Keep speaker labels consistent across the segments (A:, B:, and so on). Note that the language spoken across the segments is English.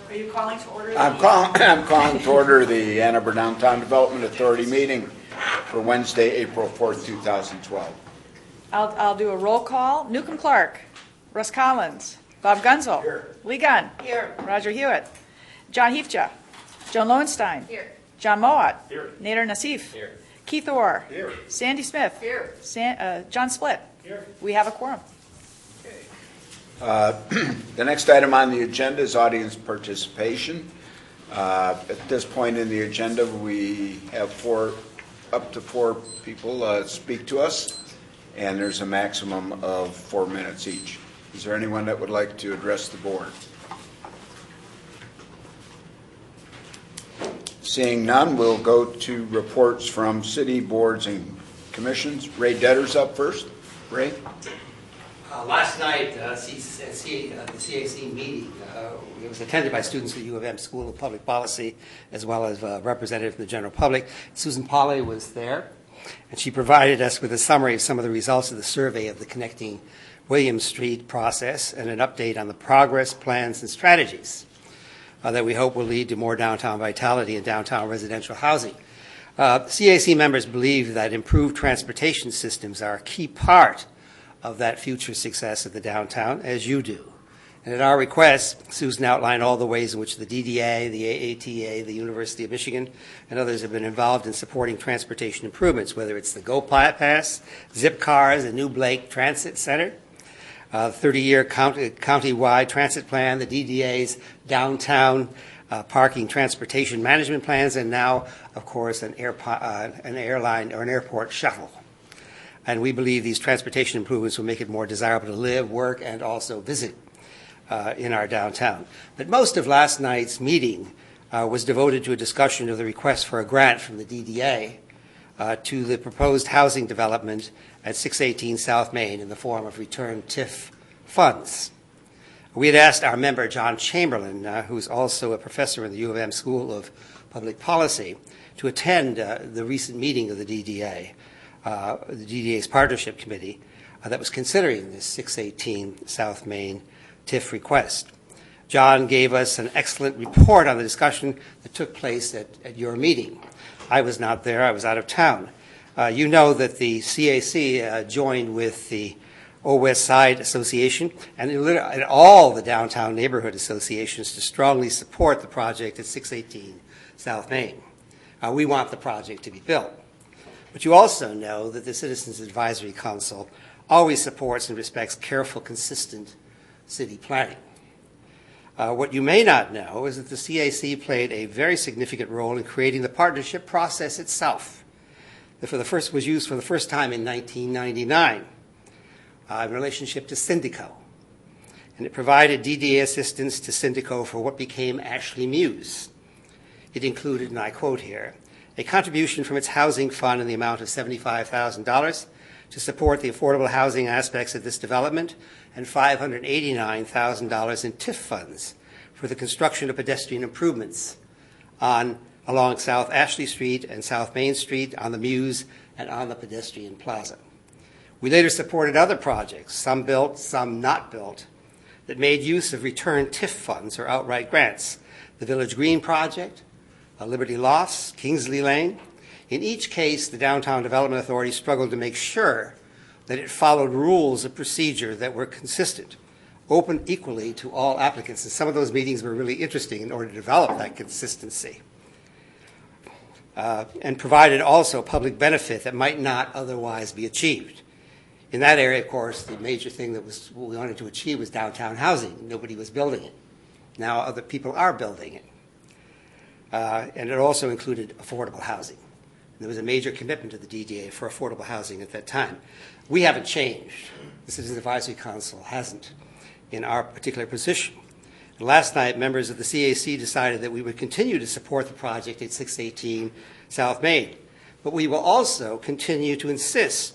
A: Are you calling to order?
B: I'm calling to order the Ann Arbor Downtown Development Authority meeting for Wednesday, April 4th, 2012.
A: I'll do a roll call. Newcomb Clark, Russ Collins, Bob Gunzel,
B: Here.
A: Lee Gunn,
C: Here.
A: Roger Hewitt, John Heifja, Joan Lowenstein,
C: Here.
A: John Mowat,
B: Here.
A: Nader Nassif,
B: Here.
A: Keith Orr,
B: Here.
A: Sandy Smith,
C: Here.
A: John Splitt.
B: Here.
A: We have a quorum.
B: The next item on the agenda is audience participation. At this point in the agenda, we have up to four people speak to us, and there's a maximum of 4 minutes each. Is there anyone that would like to address the board? Seeing none, we'll go to reports from city boards and commissions. Ray Detter's up first. Ray?
D: Last night, the CAC meeting, it was attended by students at U of M School of Public Policy, as well as representatives from the general public. Susan Polley was there, and she provided us with a summary of some of the results of the survey of the Connecting Williams Street process and an update on the progress, plans, and strategies that we hope will lead to more downtown vitality and downtown residential housing. CAC members believe that improved transportation systems are a key part of that future success of the downtown, as you do. And at our request, Susan outlined all the ways in which the DDA, the AATA, the University of Michigan, and others have been involved in supporting transportation improvements, whether it's the Go Pass, Zip Cars, the new Blake Transit Center, 30-year county-wide transit plan, the DDA's downtown parking transportation management plans, and now, of course, an airline or an airport shuttle. And we believe these transportation improvements will make it more desirable to live, work, and also visit in our downtown. But most of last night's meeting was devoted to a discussion of the request for a grant from the DDA to the proposed housing development at 618 South Main in the form of return TIF funds. We had asked our member, John Chamberlain, who's also a professor in the U of M School of Public Policy, to attend the recent meeting of the DDA's partnership committee that was considering this 618 South Main TIF request. John gave us an excellent report on the discussion that took place at your meeting. I was not there. I was out of town. You know that the CAC joined with the West Side Association and all the downtown neighborhood associations to strongly support the project at 618 South Main. We want the project to be built. But you also know that the Citizens Advisory Council always supports and respects careful, consistent city planning. What you may not know is that the CAC played a very significant role in creating the partnership process itself. That was used for the first time in 1999 in relationship to Syndico. And it provided DDA assistance to Syndico for what became Ashley Muse. It included, and I quote here, a contribution from its housing fund in the amount of $75,000 to support the affordable housing aspects of this development, and $589,000 in TIF funds for the construction of pedestrian improvements along South Ashley Street and South Main Street, on the Muse, and on the pedestrian plaza. We later supported other projects, some built, some not built, that made use of return TIF funds or outright grants. The Village Green Project, Liberty Lofts, Kingsley Lane. In each case, the Downtown Development Authority struggled to make sure that it followed rules of procedure that were consistent, open equally to all applicants. And some of those meetings were really interesting in order to develop that consistency. And provided also public benefit that might not otherwise be achieved. In that area, of course, the major thing that we wanted to achieve was downtown housing. Nobody was building it. Now other people are building it. And it also included affordable housing. There was a major commitment to the DDA for affordable housing at that time. We haven't changed. The Citizens Advisory Council hasn't in our particular position. And last night, members of the CAC decided that we would continue to support the project at 618 South Main. But we will also continue to insist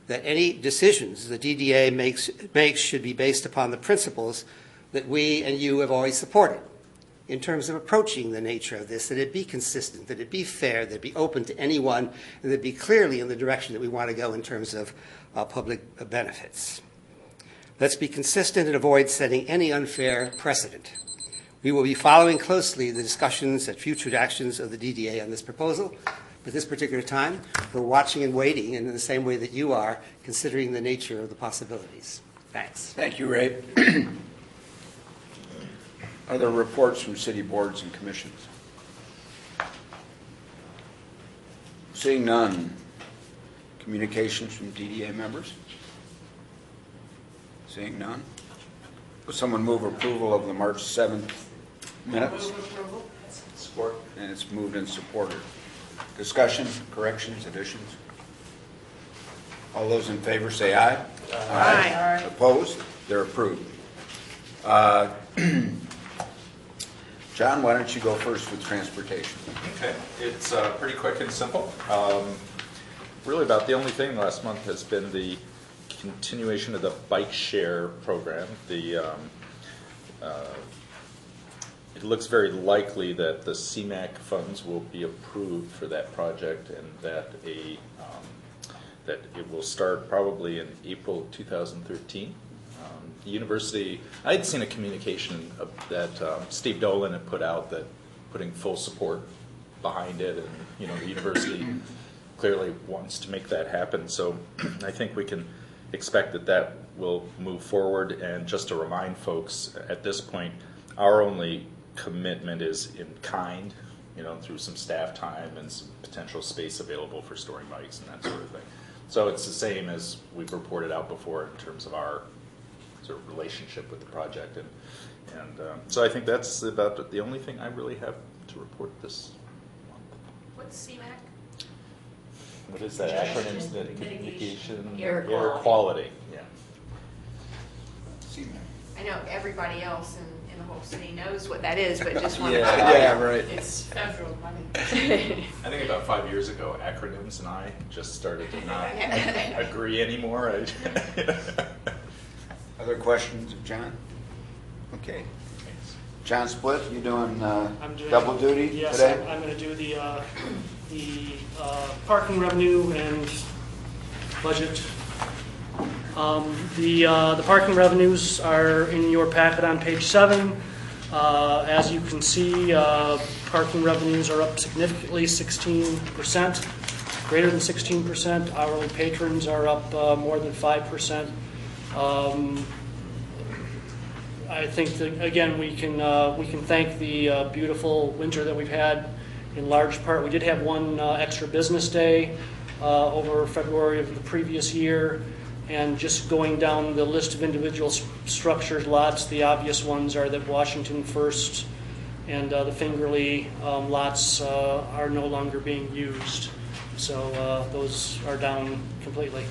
D: that any decisions the DDA makes should be based upon the principles that we and you have always supported in terms of approaching the nature of this, that it be consistent, that it be fair, that it be open to anyone, and that it be clearly in the direction that we want to go in terms of public benefits. Let's be consistent and avoid setting any unfair precedent. We will be following closely the discussions and future actions of the DDA on this proposal. At this particular time, we're watching and waiting, and in the same way that you are, considering the nature of the possibilities. Thanks.
B: Thank you, Ray. Other reports from city boards and commissions? Seeing none. Communications from DDA members? Seeing none. Will someone move approval of the March 7th minutes? Support. And it's moved and supported. Discussion, corrections, additions? All those in favor say aye.
A: Aye.
B: Opposed? They're approved. John, why don't you go first with transportation?
C: Okay, it's pretty quick and simple. Really about the only thing last month has been the continuation of the bike share program. It looks very likely that the CMAQ funds will be approved for that project, and that that it will start probably in April 2013. The university, I had seen a communication that Steve Dolan had put out that putting full support behind it, and the university clearly wants to make that happen. So I think we can expect that will move forward. And just to remind folks, at this point, our only commitment is in kind, through some staff time and some potential space available for storing bikes and that sort of thing. So it's the same as we've reported out before in terms of our sort of relationship with the project. And so I think that's about the only thing I really have to report this month.
E: What's CMAQ?
C: What is that acronym? Mitigation
E: Air
C: quality. Yeah.
E: I know everybody else in the whole city knows what that is, but just want
B: Yeah, right.
E: It's federal money.
C: I think about 5 years ago, acronyms and I just started to not agree anymore.
B: Other questions of John? Okay. John Split, you doing
F: I'm doing
B: double duty
F: yes,
B: today?
F: I'm going to do the parking revenue and budget. The parking revenues are in your packet on page 7. As you can see, parking revenues are up significantly, 16%, greater than 16%. Hourly patrons are up more than 5%. I think that, again, we can thank the beautiful winter that we've had. In large part, we did have one extra business day over February of the previous year, and just going down the list of individual structured lots, the obvious ones are that Washington First and the Fingerly lots are no longer being used, so those are down completely.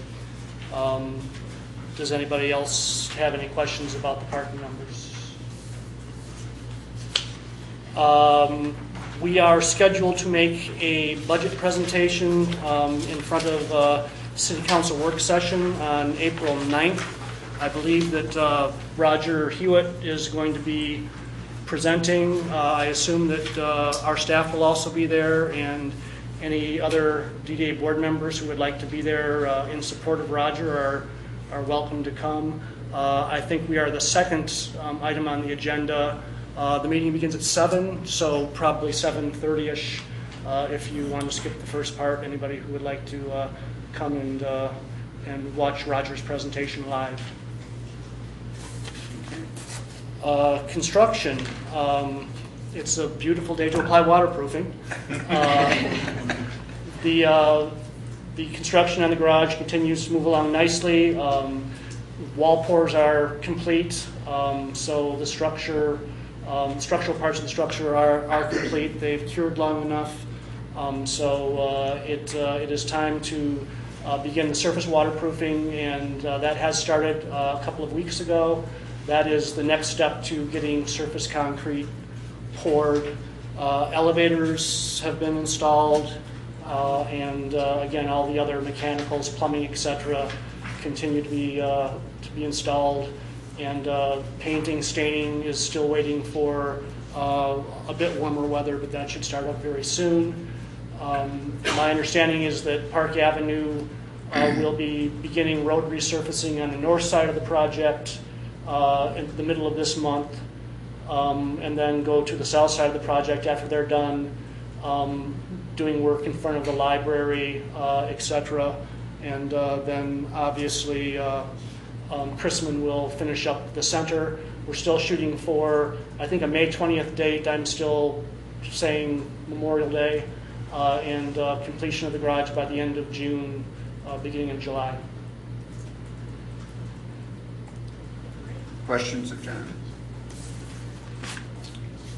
F: Does anybody else have any questions about the parking numbers? We are scheduled to make a budget presentation in front of City Council work session on April 9th. I believe that Roger Hewitt is going to be presenting. I assume that our staff will also be there, and any other DDA board members who would like to be there in support of Roger are welcome to come. I think we are the second item on the agenda. The meeting begins at 7, so probably 7:30ish. If you want to skip the first part, anybody who would like to come and watch Roger's presentation live. Construction. It's a beautiful day to apply waterproofing. The construction on the garage continues to move along nicely. Wall pours are complete, so the structural parts of the structure are complete. They've cured long enough, so it is time to begin the surface waterproofing, and that has started a couple of weeks ago. That is the next step to getting surface concrete poured. Elevators have been installed, and again, all the other mechanicals, plumbing, etc., continue to be installed. And painting, staining is still waiting for a bit warmer weather, but that should start up very soon. My understanding is that Park Avenue We'll be beginning road resurfacing on the north side of the project in the middle of this month, and then go to the south side of the project after they're done, doing work in front of the library, etc. And then obviously Chrisman will finish up the center. We're still shooting for, I think, a May 20th date. I'm still saying Memorial Day, and completion of the garage by the end of June, beginning of July.
B: Questions of John?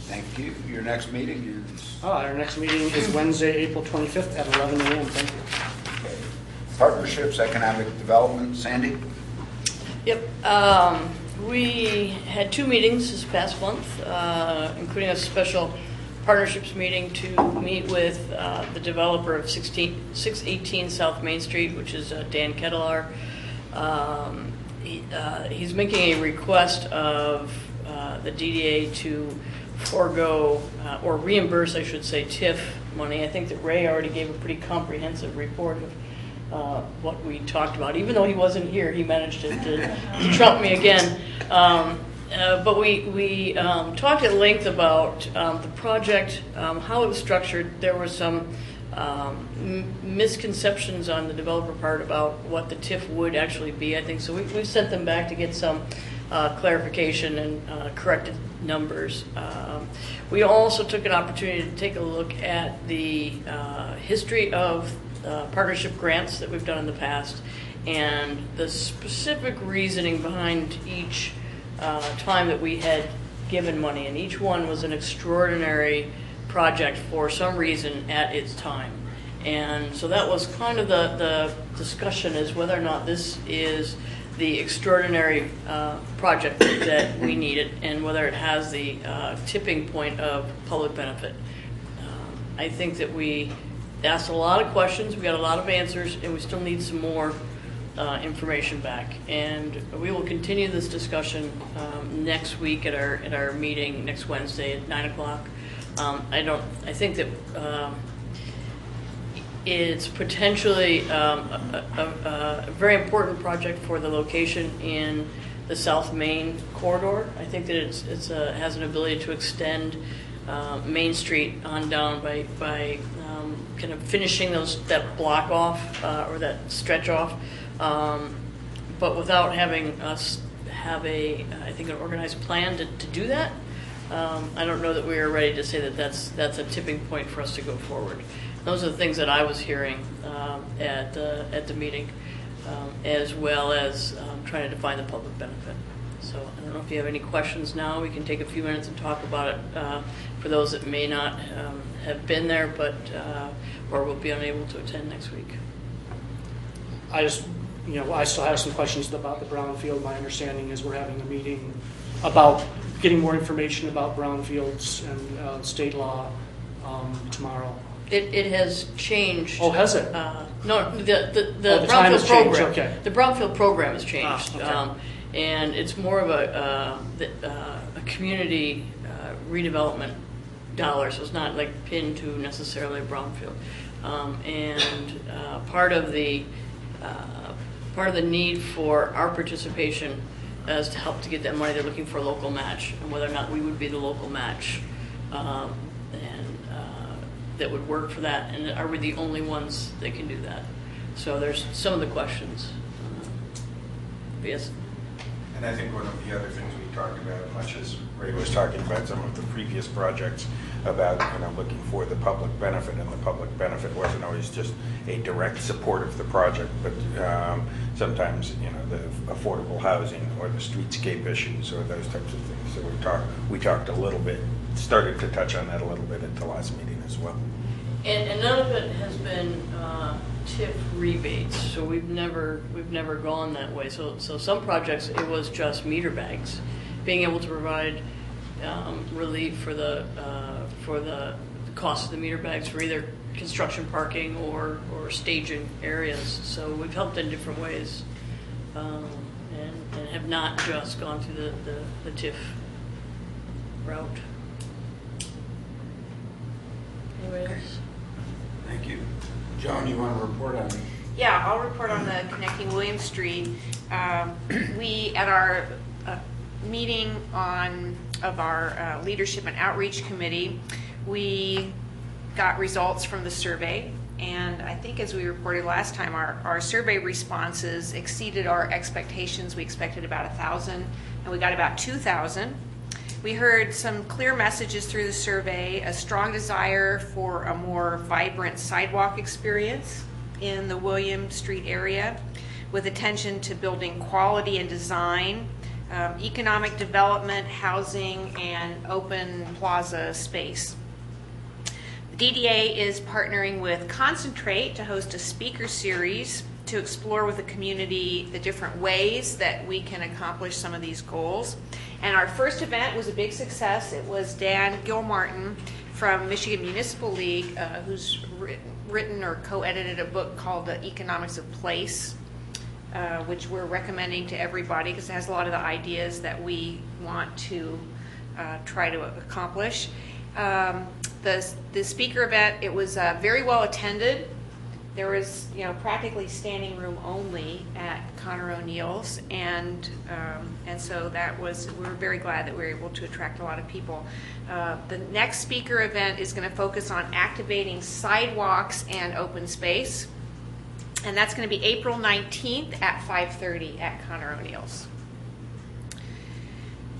B: Thank you. Your next meeting is?
F: Our next meeting is Wednesday, April 25th at 11 a.m. Thank you.
B: Okay. Partnerships, economic development, Sandy?
G: Yep. We had 2 meetings this past month, including a special partnerships meeting to meet with the developer of 618 South Main Street, which is Dan Kettler. He's making a request of the DDA to forego or reimburse, I should say, TIF money. I think that Ray already gave a pretty comprehensive report of what we talked about. Even though he wasn't here, he managed to trump me again. But we talked at length about the project, how it was structured. There were some misconceptions on the developer part about what the TIF would actually be, I think. So we sent them back to get some clarification and corrected numbers. We also took an opportunity to take a look at the history of partnership grants that we've done in the past and the specific reasoning behind each time that we had given money. And each one was an extraordinary project for some reason at its time. And so that was kind of the discussion, is whether or not this is the extraordinary project that we needed and whether it has the tipping point of public benefit. I think that we asked a lot of questions, we got a lot of answers, and we still need some more information back. And we will continue this discussion next week at our meeting next Wednesday at 9 o'clock. I think that it's potentially a very important project for the location in the South Main corridor. I think that it has an ability to extend Main Street on down by kind of finishing that block off or that stretch off, but without having us have I think an organized plan to do that. I don't know that we are ready to say that that's a tipping point for us to go forward. Those are the things that I was hearing at the meeting, as well as trying to define the public benefit. So I don't know if you have any questions now. We can take a few minutes and talk about it for those that may not have been there, but or will be unable to attend next week.
F: I still have some questions about the brownfield. My understanding is we're having a meeting about getting more information about brownfields and state law tomorrow.
G: It has changed.
F: Oh, has it?
G: No, the
F: brownfield
G: program.
F: Okay.
G: The brownfield program has changed,
F: okay.
G: And it's more of a community redevelopment dollar. So it's not like pinned to necessarily a brownfield. And part of the need for our participation as to help to get that money, they're looking for a local match, and whether or not we would be the local match, and that would work for that, and are we the only ones that can do that? So there's some of the questions. Yes.
H: And I think one of the other things we talked about, much as Ray was talking about some of the previous projects, about looking for the public benefit, and the public benefit wasn't always just a direct support of the project, but sometimes the affordable housing or the streetscape issues or those types of things. So we talked a little bit, started to touch on that a little bit at the last meeting as well.
G: And none of it has been TIF rebates, so we've never gone that way. So some projects it was just meter bags, being able to provide relief for the cost of the meter bags for either construction, parking, or staging areas. So we've helped in different ways, and have not just gone through the TIF route. Anybody else?
H: Thank you. John, you want to report on
E: Yeah, I'll report on the Connecting William Street. We, at our meeting of our Leadership and Outreach Committee, we got results from the survey. And I think as we reported last time, our survey responses exceeded our expectations. We expected about 1,000, and we got about 2,000. We heard some clear messages through the survey, a strong desire for a more vibrant sidewalk experience in the William Street area, with attention to building quality and design, economic development, housing, and open plaza space. The DDA is partnering with Concentrate to host a speaker series to explore with the community the different ways that we can accomplish some of these goals. And our first event was a big success. It was Dan Gilmartin from Michigan Municipal League, who's written or co-edited a book called The Economics of Place, which we're recommending to everybody because it has a lot of the ideas that we want to try to accomplish. The speaker event, it was very well attended. There was, practically standing room only at Connor O'Neill's, and so we were very glad that we were able to attract a lot of people. The next speaker event is going to focus on activating sidewalks and open space, and that's going to be April 19th at 5:30 at Connor O'Neill's.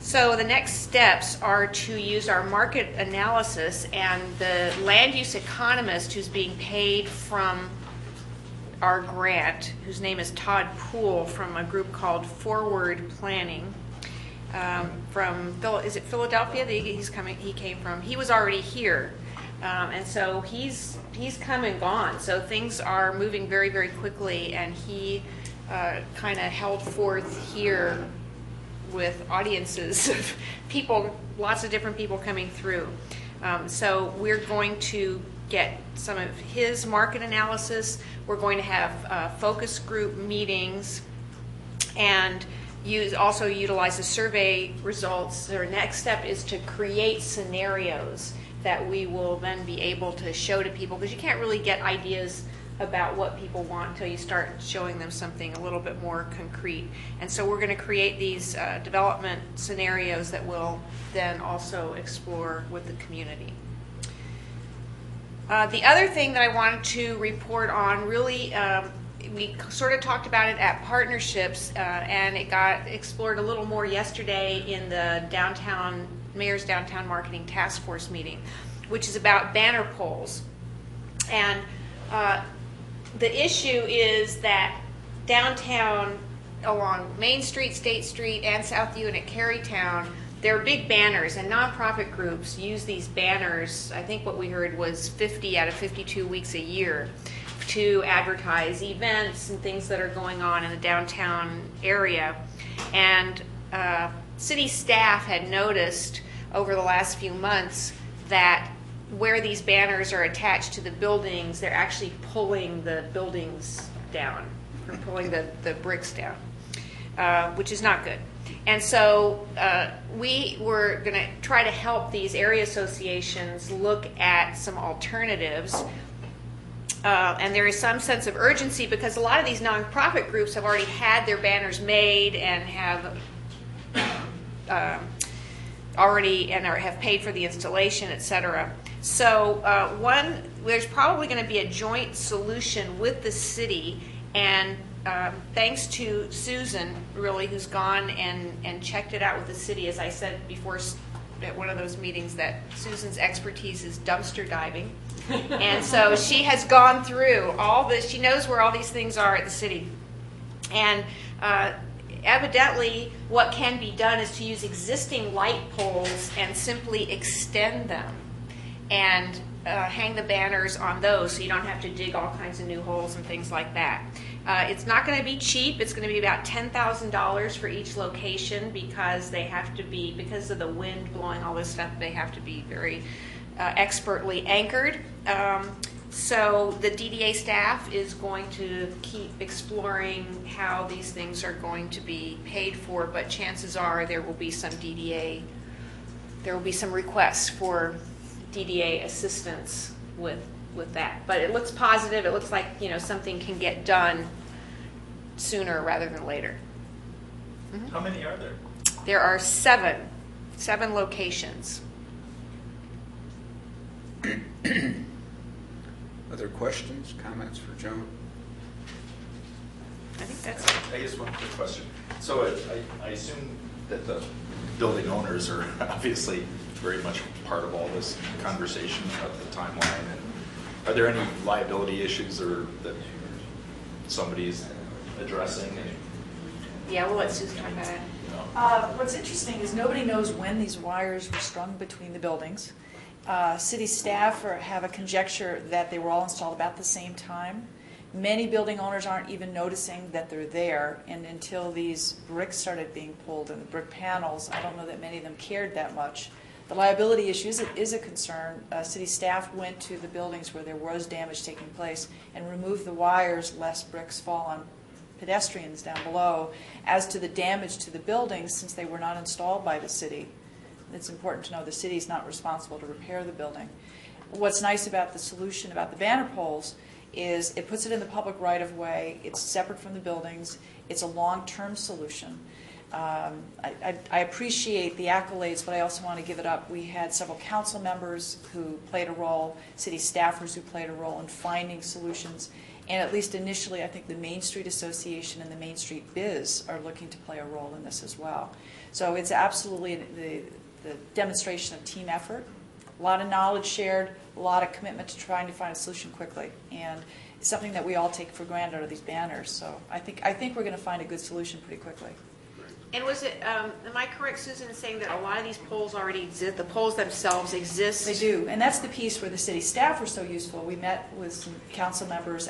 E: So the next steps are to use our market analysis, and the land use economist who's being paid from our grant, whose name is Todd Poole from a group called Forward Planning, is it Philadelphia that he came from? He was already here, and so he's come and gone. So things are moving very, very quickly, and he kind of held forth here with audiences of people, lots of different people coming through. So we're going to get some of his market analysis. We're going to have focus group meetings and also utilize the survey results. Our next step is to create scenarios that we will then be able to show to people, because you can't really get ideas about what people want until you start showing them something a little bit more concrete. And so we're going to create these development scenarios that we'll then also explore with the community. The other thing that I wanted to report on, really, we sort of talked about it at partnerships, and it got explored a little more yesterday in the Mayor's Downtown Marketing Task Force meeting, which is about banner poles. And the issue is that downtown, along Main Street, State Street, and South U and at Carytown, there are big banners, and nonprofit groups use these banners. I think what we heard was 50 out of 52 weeks a year to advertise events and things that are going on in the downtown area. And city staff had noticed over the last few months that where these banners are attached to the buildings, they're actually pulling the buildings down, or pulling the bricks down, which is not good. And so we were going to try to help these area associations look at some alternatives. And there is some sense of urgency because a lot of these nonprofit groups have already had their banners made and have have paid for the installation, etc. So there's probably going to be a joint solution with the city, and thanks to Susan, really, who's gone and checked it out with the city. As I said before at one of those meetings, that Susan's expertise is dumpster diving. And so she has gone through all this. She knows where all these things are at the city. And evidently, what can be done is to use existing light poles and simply extend them and hang the banners on those, so you don't have to dig all kinds of new holes and things like that. It's not going to be cheap. It's going to be about $10,000 for each location because they have to be, because of the wind blowing all this stuff, they have to be very expertly anchored. So the DDA staff is going to keep exploring how these things are going to be paid for, but chances are there will be some requests for DDA assistance with with that. But it looks positive. It looks like, something can get done sooner rather than later.
C: How many are there?
E: There are seven locations.
B: Other questions, comments for Joan?
E: I think that's it.
C: I guess one quick question. So I assume that the building owners are obviously very much part of all this conversation about the timeline. And are there any liability issues or that somebody's addressing?
E: Yeah, we'll let Susan talk about it.
A: What's interesting is nobody knows when these wires were strung between the buildings. City staff have a conjecture that they were all installed about the same time. Many building owners aren't even noticing that they're there, and until these bricks started being pulled and the brick panels, I don't know that many of them cared that much. The liability issue is a concern. City staff went to the buildings where there was damage taking place and removed the wires lest bricks fall on pedestrians down below. As to the damage to the buildings, since they were not installed by the city, it's important to know the city is not responsible to repair the building. What's nice about the solution about the banner poles is it puts it in the public right-of-way. It's separate from the buildings. It's a long-term solution. I appreciate the accolades, but I also want to give it up. We had several council members who played a role, city staffers who played a role in finding solutions, and at least initially I think the Main Street Association and the Main Street Biz are looking to play a role in this as well. So it's absolutely the demonstration of team effort, a lot of knowledge shared, a lot of commitment to trying to find a solution quickly, and it's something that we all take for granted are these banners. So I think we're going to find a good solution pretty quickly.
E: And was it, am I correct, Susan, in saying that a lot of these poles already exist? The poles themselves exist?
A: They do, and that's the piece where the city staff were so useful. We met with some council members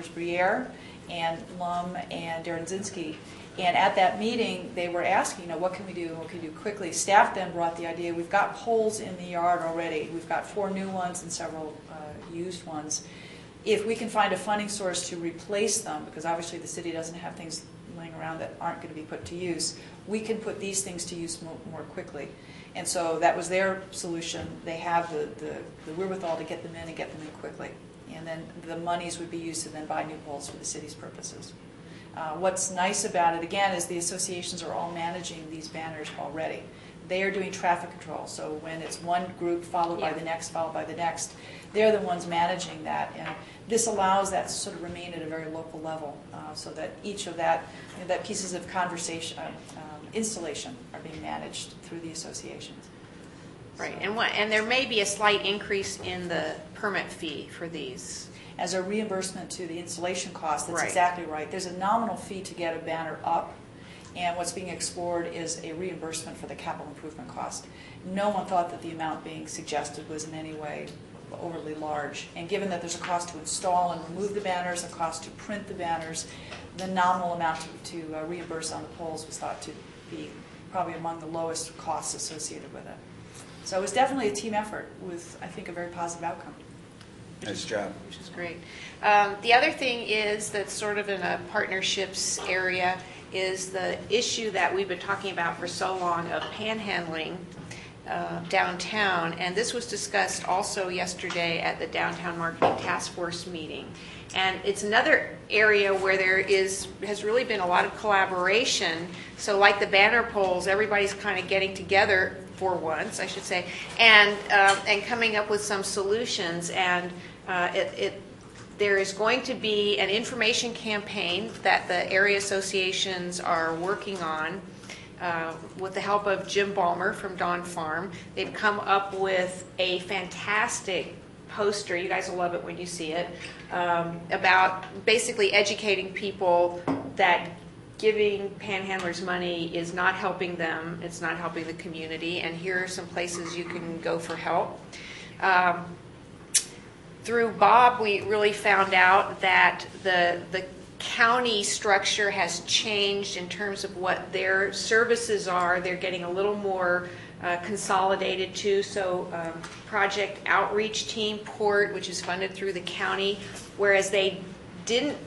A: Briere and Lum and Darren Zinski, and at that meeting they were asking, what can we do, what can we do quickly? Staff then brought the idea, we've got poles in the yard already. We've got 4 new ones and several used ones. If we can find a funding source to replace them, because obviously the city doesn't have things laying around that aren't going to be put to use, we can put these things to use more quickly. And so that was their solution. They have the wherewithal to get them in and get them in quickly. And then the monies would be used to then buy new poles for the city's purposes. What's nice about it, again, is the associations are all managing these banners already. They are doing traffic control. So when it's one group followed by the next, followed by the next, they're the ones managing that. And this allows that to sort of remain at a very local level so that each of that pieces of conversation, installation are being managed through the associations.
E: Right, and there may be a slight increase in the permit fee for these.
A: As a reimbursement to the installation cost, that's
E: Right.
A: exactly right. There's a nominal fee to get a banner up, and what's being explored is a reimbursement for the capital improvement cost. No one thought that the amount being suggested was in any way overly large, and given that there's a cost to install and remove the banners, a cost to print the banners, the nominal amount to reimburse on the poles was thought to be probably among the lowest costs associated with it. So it was definitely a team effort with, I think, a very positive outcome.
B: Nice job.
E: Which is great. The other thing is that's sort of in a partnerships area is the issue that we've been talking about for so long of panhandling downtown, and this was discussed also yesterday at the Downtown Marketing Task Force meeting. And it's another area where there has really been a lot of collaboration. So like the banner poles, everybody's kind of getting together for once, I should say, and coming up with some solutions. And there is going to be an information campaign that the area associations are working on with the help of Jim Ballmer from Dawn Farm. They've come up with a fantastic poster, you guys will love it when you see it, about basically educating people that giving panhandlers money is not helping them, it's not helping the community, and here are some places you can go for help. Through Bob, we really found out that the county structure has changed in terms of what their services are. They're getting a little more consolidated too. So Project Outreach Team Port, which is funded through the county, whereas they didn't,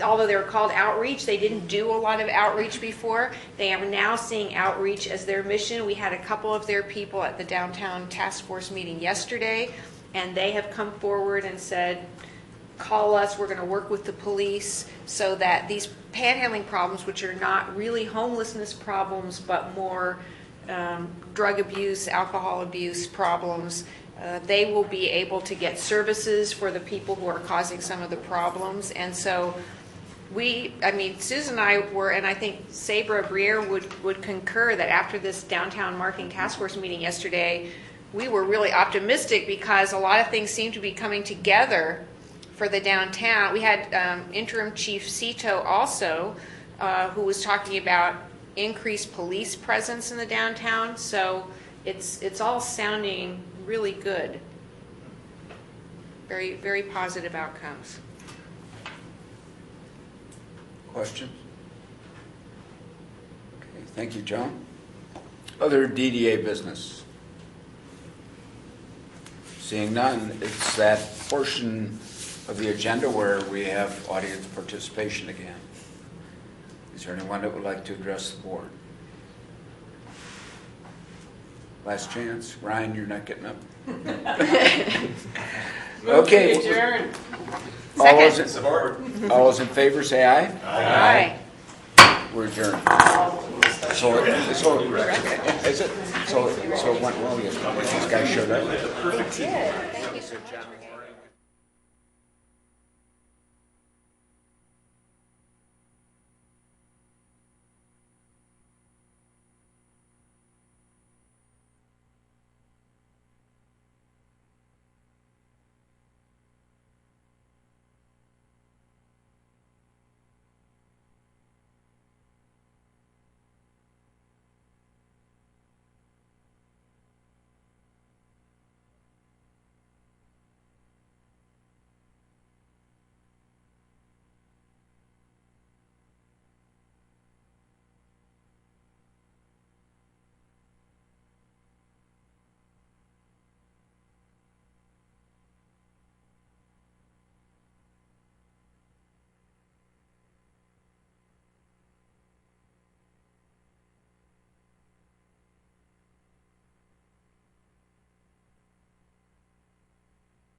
E: although they were called outreach, they didn't do a lot of outreach before. They are now seeing outreach as their mission. We had a couple of their people at the Downtown Task Force meeting yesterday, and they have come forward and said, call us, we're going to work with the police so that these panhandling problems, which are not really homelessness problems, but more drug abuse, alcohol abuse problems, they will be able to get services for the people who are causing some of the problems. And so Susan and I were, and I think Sabra Briere would concur that after this downtown marketing task force meeting yesterday, we were really optimistic because a lot of things seem to be coming together for the downtown. We had Interim Chief Cito also, who was talking about increased police presence in the downtown. So it's all sounding really good. Very, very positive outcomes.
B: Questions? Okay, thank you, John. Other DDA business? Seeing none, it's that portion of the agenda where we have audience participation again. Is there anyone that would like to address the board? Last chance. Ryan, you're not getting up. Okay. All those in favor say aye.
E: Aye.
B: We're adjourned. So it went well yesterday. These guys showed up.
E: They did. Thank you so much for